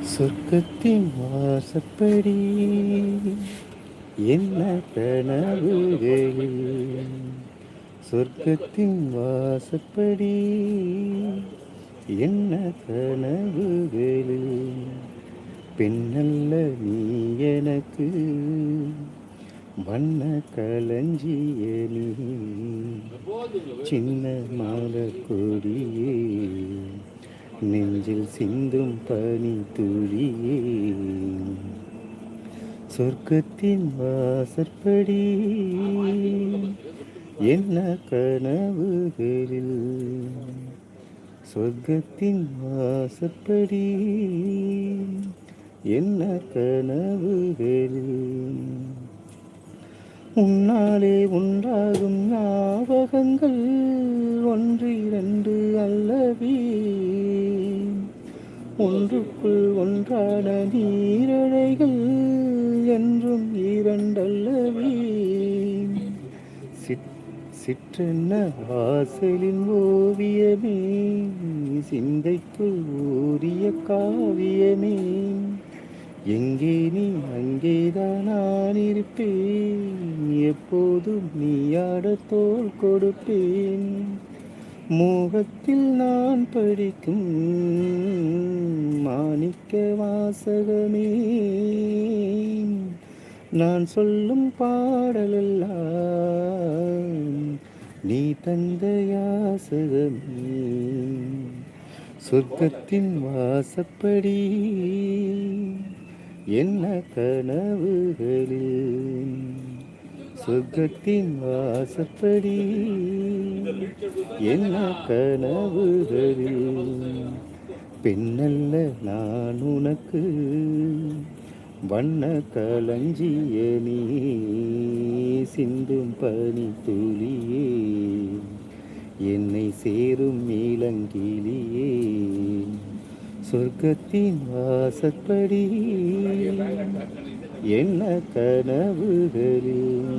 சொர்க்கத்தின் வாசப்படி என்ன கனவுகளில். சொர்க்கத்தின் வாசப்படி என்ன கனவுகளில். பெண்ணல்ல நீ எனக்கு வண்ண களஞ்சிய நீ. சின்ன மலர் கொடியே நெஞ்சில் சிந்தும் பனி துளியே. சொர்க்கத்தின் வாசற்படி என்ன கனவுகளில். சொர்க்கத்தின் வாசற்படி என்ன கனவுகளில். உன்னாலே உண்டாகும் ஞாபகங்கள் ஒன்று இரண்டு அல்லவே. ஒன்றுக்குள் ஒன்றான நீரழைகள் என்றும் இரண்டல்லவே. சிற்றென்ன வாசலின் ஓவியமே, சிந்தைக்குள் ஊறிய காவியமே. எங்கே நீ அங்கேதான் நான் இருப்பேன், எப்போதும் நீயாட தோள் கொடுப்பேன். மோகத்தில் நான் படிக்கும் மாணிக்க வாசகமே, நான் சொல்லும் பாடலெல்லாம் நீ தந்த யாசகமே. சொர்க்கத்தின் வாசப்படி என்ன கனவுகளில். சொர்க்கத்தின் வாசப்படி என்ன கனவுகளில். பெண்ணல்ல நான் உனக்கு வண்ண களஞ்சிய நீ. சிந்தும் பனி துளியே என்னை சேரும் இளங்கிளியே. சொர்க்கத்தின் வாசற்படி என்ன கனவுகளில்.